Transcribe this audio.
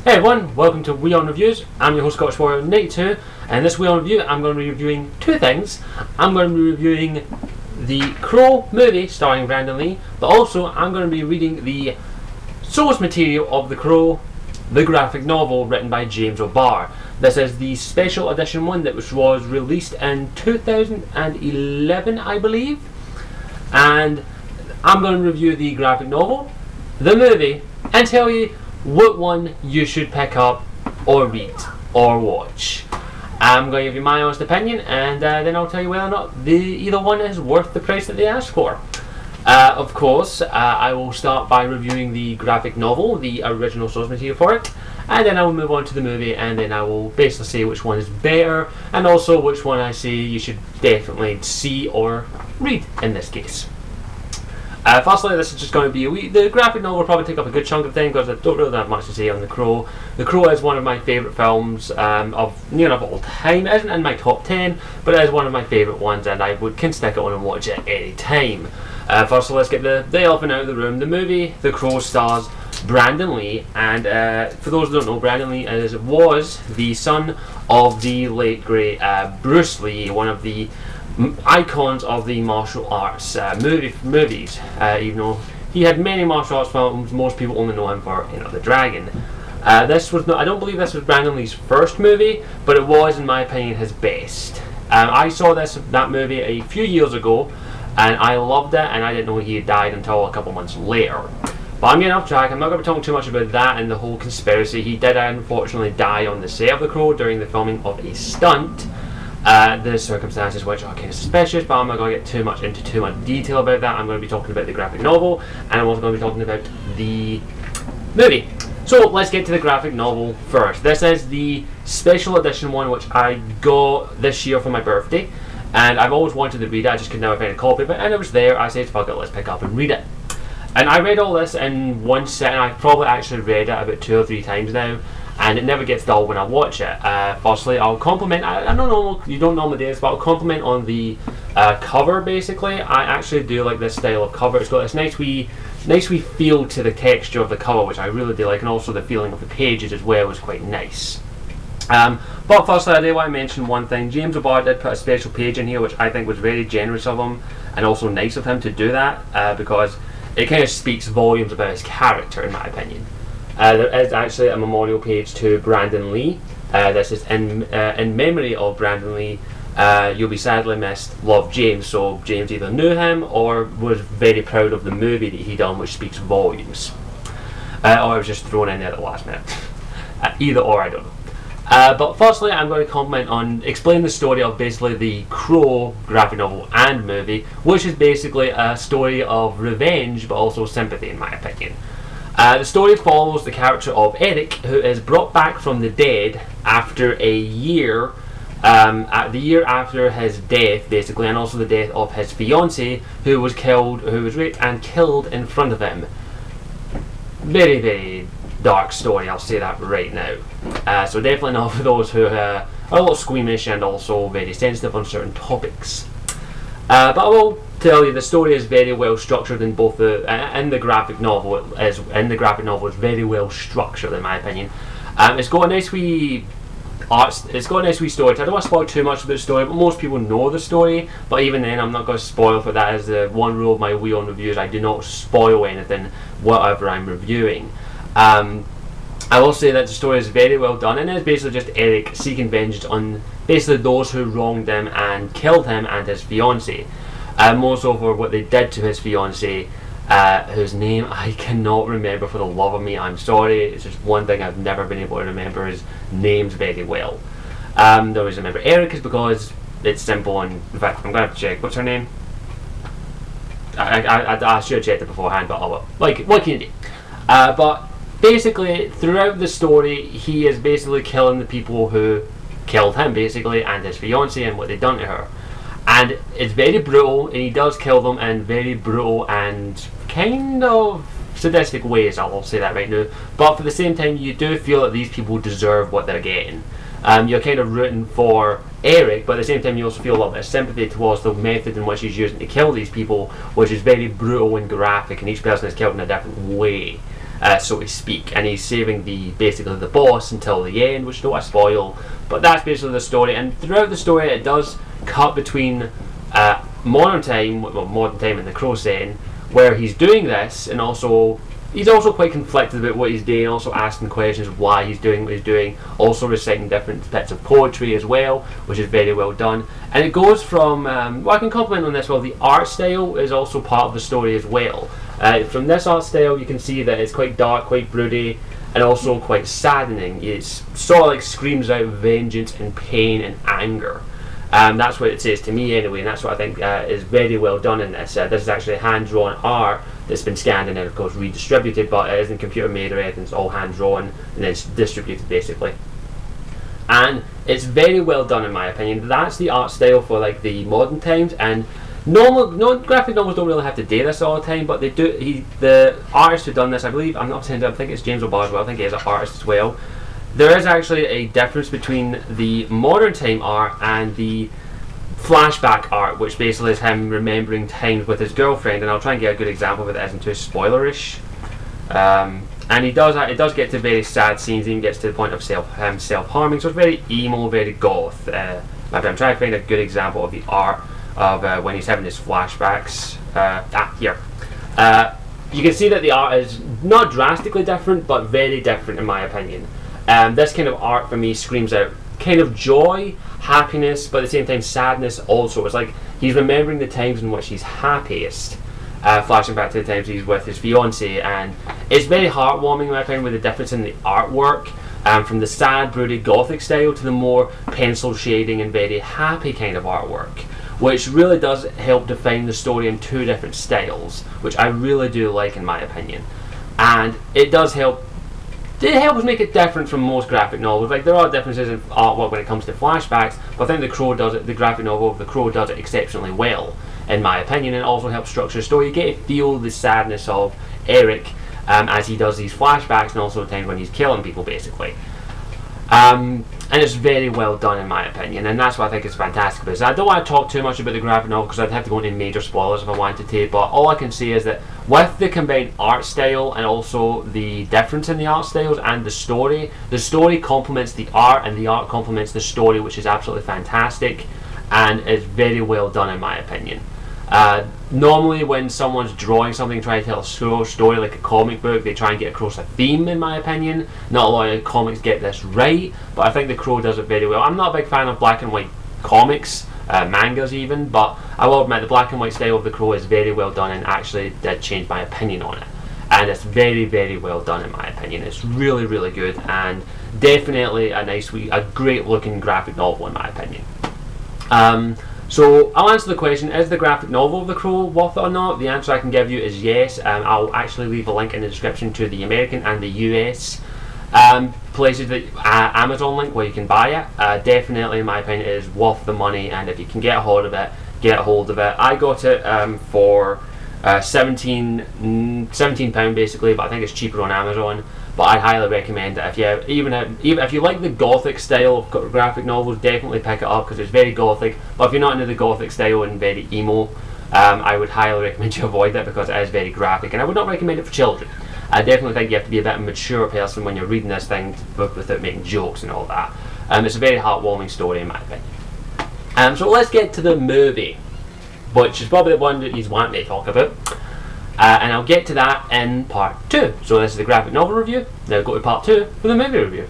Hey everyone, welcome to WION Reviews. I'm your host Scottish Warrior 92, and in this WION review I'm going to be reviewing two things. I'm going to be reviewing the Crow movie starring Brandon Lee, but also I'm going to be reading the source material of The Crow, the graphic novel written by James O'Barr. This is the special edition one that was released in 2011, I believe, and I'm going to review the graphic novel, the movie, and tell you what one you should pick up or read or watch. I'm going to give you my honest opinion, and then I'll tell you whether or not either one is worth the price that they ask for. Of course, I will start by reviewing the graphic novel, the original source material for it, and then I will move on to the movie, and then I will basically say which one is better, and also which one I say you should definitely see or read in this case. Firstly, this is just going to be the graphic novel will probably take up a good chunk of time because I don't really have much to say on The Crow. The Crow is one of my favourite films of near enough all time. It isn't in my top 10, but it is one of my favourite ones, and I can stick it on and watch it any time. Firstly, let's get the elephant out of the room. The movie The Crow stars Brandon Lee, and for those who don't know, Brandon Lee was the son of the late great Bruce Lee, one of the icons of the martial arts movies. Even though he had many martial arts films, most people only know him for The Dragon. This was not. I don't believe this was Brandon Lee's first movie, but it was, in my opinion, his best. I saw that movie a few years ago, and I loved it. And I didn't know he had died until a couple months later. But I'm getting off track. I'm not going to be talking too much about that and the whole conspiracy. He did unfortunately die on the set of The Crow during the filming of a stunt. The circumstances which are kind of suspicious, but I'm not going to get into too much detail about that. I'm going to be talking about the graphic novel, and I'm also going to be talking about the movie. So let's get to the graphic novel first. This is the special edition one which I got this year for my birthday, and I've always wanted to read it. I just could never find a copy of it, and it was there. I said, fuck it, let's pick up and read it. And I read all this in one sitting. I've probably actually read it about 2 or 3 times now, and it never gets dull when I watch it. Firstly, I'll compliment. I don't know, you don't normally do this, but I'll compliment on the cover. Basically, I actually do like this style of cover. It's got this nice wee feel to the texture of the cover, which I really do like, and also the feeling of the pages as well is quite nice. But firstly, I do want to mention one thing. James O'Barr did put a special page in here, which I think was very generous of him, and also nice of him to do that, because it kind of speaks volumes about his character, in my opinion. There is actually a memorial page to Brandon Lee. This is in memory of Brandon Lee. You'll be sadly missed. Love, James. So James either knew him or was very proud of the movie that he done, which speaks volumes. Or it was just thrown in there at the last minute. Either or, I don't know. But firstly, I'm going to explain the story of basically the Crow graphic novel and movie, which is basically a story of revenge, but also sympathy, in my opinion. The story follows the character of Eric, who is brought back from the dead after a year, the year after his death, basically, and also the death of his fiancée, who was raped and killed in front of him. Very, very dark story, I'll say that right now. So definitely not for those who are a little squeamish and also very sensitive on certain topics. But I will tell you, the story is very well structured in both the graphic novel. It's very well structured, in my opinion. It's got a nice wee story. I don't want to spoil too much about the story, but most people know the story. But even then, I'm not going to spoil, for that is the one rule of my WION reviews. I do not spoil anything, whatever I'm reviewing. I will say that the story is very well done, and it's basically just Eric seeking vengeance on basically those who wronged him and killed him and his fiancée. More so for what they did to his fiancée, whose name I cannot remember for the love of me. I'm sorry, it's just one thing I've never been able to remember his names very well. The reason I remember Eric is because it's simple, and in fact I'm going to have to check. What's her name? I should have checked it beforehand, but oh well. What can you do? But basically, throughout the story, he is basically killing the people who killed him, basically, and his fiancée, and what they've done to her. And it's very brutal, and he does kill them in very brutal and kind of sadistic ways, I'll say that right now. But for the same time, you do feel that these people deserve what they're getting. You're kind of rooting for Eric, but at the same time you also feel a lot of sympathy towards the method in which he's using to kill these people, which is very brutal and graphic, and each person is killed in a different way. so to speak, and he's saving basically the boss until the end, which don't want to spoil, but that's basically the story. And throughout the story, it does cut between modern time in the Crow setting, where he's doing this, and also he's also quite conflicted about what he's doing, also asking questions why he's doing what he's doing, also reciting different bits of poetry as well, which is very well done. And it goes from, well, I can compliment on this, well, the art style is also part of the story as well. From this art style, you can see that it's quite dark, quite broody, and also quite saddening. It's sort of like screams out vengeance and pain and anger. That's what it says to me anyway, and that's what I think is very well done in this. This is actually hand-drawn art that's been scanned and then of course redistributed, but it isn't computer made or anything. It's all hand-drawn and then it's distributed basically. And it's very well done in my opinion. That's the art style for like the modern times, and graphic novels don't really have to do this all the time, but they do. The artist who done this, I believe, I think it's James O'Barr. I think he is an artist as well. There is actually a difference between the modern time art and the flashback art, which basically is him remembering times with his girlfriend, and I'll try and get a good example of it that isn't too spoilerish. And it does get to very sad scenes, even gets to the point of self-harming, so it's very emo, very goth. I'm trying to find a good example of the art of when he's having his flashbacks. Here. You can see that the art is not drastically different, but very different in my opinion. This kind of art for me screams out kind of joy, happiness, but at the same time sadness also. It's like he's remembering the times in which he's happiest, flashing back to the times he's with his fiancée, and it's very heartwarming in my opinion, with the difference in the artwork, from the sad, broody, gothic style to the more pencil shading and very happy kind of artwork, which really does help define the story in two different styles, which I really do like in my opinion. And it does help. It helps make it different from most graphic novels. Like, there are differences in artwork when it comes to flashbacks, but I think the graphic novel of The Crow does it exceptionally well, in my opinion, and also helps structure the story. You get to feel the sadness of Eric as he does these flashbacks, and also the times when he's killing people, basically. And it's very well done in my opinion, and that's what I think is fantastic about it. So I don't want to talk too much about the graphic novel because I'd have to go into major spoilers if I wanted to, but all I can say is that with the combined art style and also the difference in the art styles and the story complements the art and the art complements the story, which is absolutely fantastic, and it's very well done in my opinion. Normally when someone's drawing something, trying to tell a story like a comic book, they try and get across a theme, in my opinion. Not a lot of comics get this right, but I think The Crow does it very well. I'm not a big fan of black and white comics, mangas even, but I will admit the black and white style of The Crow is very well done, and actually did change my opinion on it. And it's very, very well done in my opinion. It's really, really good, and definitely a great looking graphic novel in my opinion. So I'll answer the question, is the graphic novel of The Crow worth it or not? The answer I can give you is yes. I'll actually leave a link in the description to the American and the US places, that Amazon link where you can buy it. Definitely in my opinion it is worth the money, and if you can get a hold of it, get a hold of it. I got it for £17 basically, but I think it's cheaper on Amazon. But I highly recommend it. Even if you like the gothic style of graphic novels, definitely pick it up because it's very gothic. But if you're not into the gothic style and very emo, I would highly recommend you avoid it because it is very graphic, and I would not recommend it for children. I definitely think you have to be a bit of a mature person when you're reading this thing without making jokes and all that. It's a very heartwarming story in my opinion. So let's get to the movie, which is probably the one that you want me to talk about. And I'll get to that in part 2. So this is the graphic novel review. Now go to part 2 for the movie review.